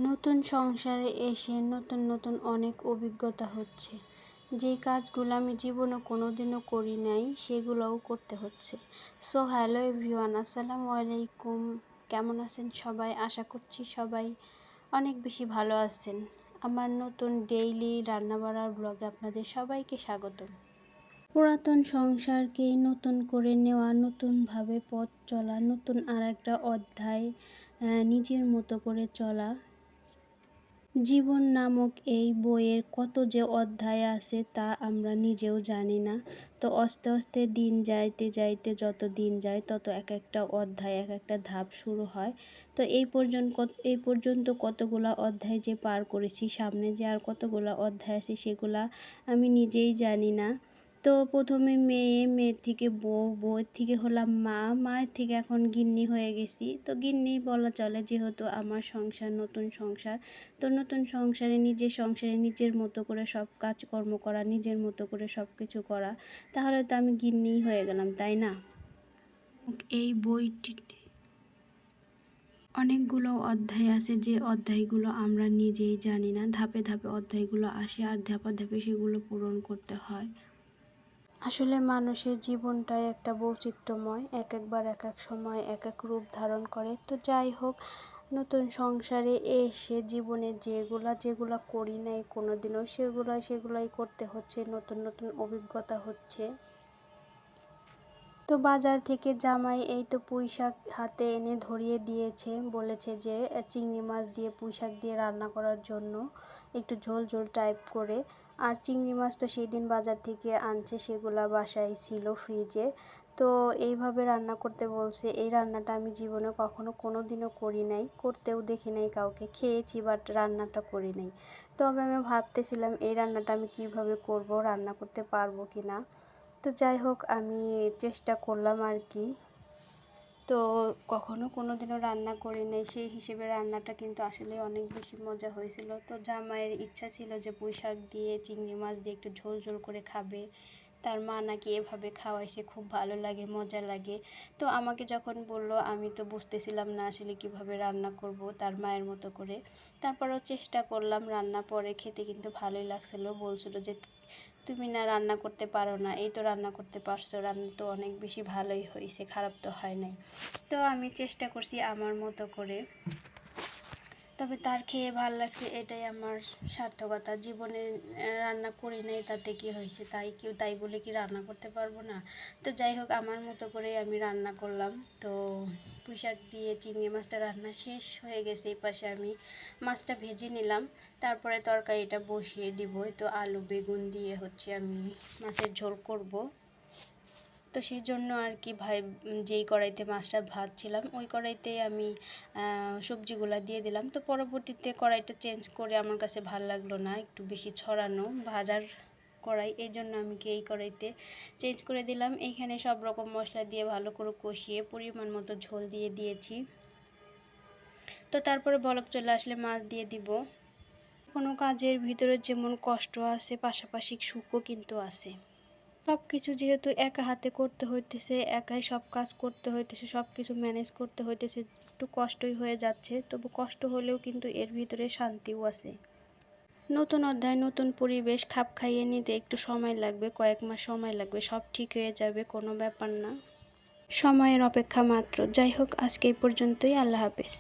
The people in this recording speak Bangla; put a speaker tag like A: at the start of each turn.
A: নতুন সংসারে এসে নতুন নতুন অনেক অভিজ্ঞতা হচ্ছে। যেই কাজগুলো আমি জীবনে কোনোদিনও করি নাই সেগুলোও করতে হচ্ছে। সো হ্যালো এভরিওয়ান, আসসালামু আলাইকুম। কেমন আছেন সবাই? আশা করছি সবাই অনেক বেশি ভালো আছেন। আমার নতুন ডেইলি রান্নাবাড়ার ব্লগে আপনাদের সবাইকে স্বাগতম। পুরাতন সংসারকে নতুন করে নেওয়া, নতুনভাবে পথ চলা, নতুন আর একটা অধ্যায় নিজের মতো করে চলা। জীবন নামক এই বইয়ের কত যে অধ্যায় আছে তা আমরা নিজেও জানি না। তো আস্তে আস্তে দিন যাইতে যাইতে যত দিন যায় তত এক একটা অধ্যায়, এক একটা ধাপ শুরু হয়। তো এই পর্যন্ত কতগুলা অধ্যায় যে পার করেছি, সামনে যে আর কতগুলা অধ্যায় আছে সেগুলা আমি নিজেই জানি না। তো প্রথমে মেয়ের থেকে বউয়ের থেকে হলাম মায়ের থেকে এখন গিন্নি হয়ে গেছি। তো গিন্নি বলা চলে, যেহেতু আমার সংসার নতুন সংসার। তো নতুন সংসারে নিজের মতো করে সব কাজকর্ম করা, নিজের মতো করে সব কিছু করা, তাহলে তো আমি গিন্নিই হয়ে গেলাম, তাই না? এই বইটিতে অনেকগুলো অধ্যায় আছে, যে অধ্যায়গুলো আমরা নিজেই জানি না। ধাপে ধাপে অধ্যায়গুলো আসে আর ধাপে ধাপে সেগুলো পূরণ করতে হয়। আসলে মানুষের জীবনটাই একটা বৈচিত্র্যময়, একবার এক এক সময় এক এক রূপ ধারণ করে। তো যাই হোক, নতুন সংসারে এসে জীবনে যেগুলা করি নাই কোনোদিনও, সেগুলাই করতে হচ্ছে। নতুন নতুন অভিজ্ঞতা হচ্ছে। তো বাজার থেকে জামাই এই তো পুঁইশাক হাতে এনে ধরিয়ে দিয়েছে, বলেছে যে চিংড়ি মাছ দিয়ে পুঁইশাক দিয়ে রান্না করার জন্য, একটু ঝোল ঝোল টাইপ করে। আর চিংড়ি মাছ তো সেই দিন বাজার থেকে আনছে, সেগুলা বাসায় ছিল ফ্রিজে। তো এইভাবে রান্না করতে বলছে। এই রান্নাটা আমি জীবনে কোনোদিনও করি নাই, করতেও দেখি নাই কাউকে, খেয়েছি বাট রান্নাটা করি নাই। তবে আমি ভাবতেছিলাম এই রান্নাটা আমি কিভাবে করব, রান্না করতে পারবো কি না। তো যাই হোক, আমি চেষ্টা করলাম আর কি। তো কোনোদিনও রান্না করি নাই, সেই হিসেবে রান্নাটা কিন্তু আসলে অনেক বেশি মজা হয়েছিল। তো জামাইয়ের ইচ্ছা ছিল যে পুঁইশাক দিয়ে চিংড়ি মাছ দিয়ে একটু ঝোল ঝোল করে খাবে। তার মা নাকি এভাবে খাওয়াইছে, খুব ভালো লাগে, মজা লাগে। তো আমাকে যখন বলল, আমি তো বুঝতেছিলাম না আসলে কিভাবে রান্না করব তার মায়ের মতো করে। তারপরেও চেষ্টা করলাম রান্না, পরে খেতে কিন্তু ভালোই লাগছিল। বলছিল যে তুমি না রান্না করতে পারো না, এই তো রান্না করতে পারছো, রান্না তো অনেক বেশি ভালোই হয়েছে, খারাপ তো হয় নাই। তো আমি চেষ্টা করছি আমার মতো করে। তবে তার খেয়ে ভালো লাগছে, এটাই আমার সার্থকতা। জীবনে রান্না করি নাই, তাতে কি হয়েছে? তাই বলে কি রান্না করতে পারবো না? তো যাই হোক, আমার মতো করেই আমি রান্না করলাম। তো পুঁইশাক দিয়ে চিংড়ি মাছটা রান্না শেষ হয়ে গেছে। এই পাশে আমি মাছটা ভেজে নিলাম, তারপরে তরকারিটা বসিয়ে দিব। তো আলু বেগুন দিয়ে আমি মাছের ঝোল করব। তো সেই জন্য আর কি যেই কড়াইতে মাছটা ভাজছিলাম ওই কড়াইতে আমি সবজিগুলো দিয়ে দিলাম। তো পরবর্তীতে কড়াইটা চেঞ্জ করে আমার কাছে ভালো লাগলো না, একটু বেশি ছড়ানো ভাজার কড়াই, এই জন্য আমি এই কড়াইতে চেঞ্জ করে দিলাম। এইখানে সব রকম মশলা দিয়ে ভালো করে কষিয়ে পরিমাণ মতো ঝোল দিয়ে দিয়েছি। তো তারপরে বলক চলে আসলে মাছ দিয়ে দিব। কোনো কাজের ভিতরে যেমন কষ্ট আছে, পাশাপাশি সুখও কিন্তু আছে। সব কিছু যেহেতু একা হাতে করতে হইতেছে, একাই সব কাজ করতে হইতেছে, সব কিছু ম্যানেজ করতে হইতেছে, একটু কষ্টই হয়ে যাচ্ছে। তবু কষ্ট হলেও কিন্তু এর ভিতরে শান্তিও আছে। নতুন অধ্যায়, নতুন পরিবেশ, খাপ খাইয়ে নিতে একটু সময় লাগবে, কয়েক মাস সময় লাগবে, সব ঠিক হয়ে যাবে, কোনো ব্যাপার না, সময়ের অপেক্ষা মাত্র। যাই হোক, আজকে এই পর্যন্তই। আল্লাহ হাফেজ।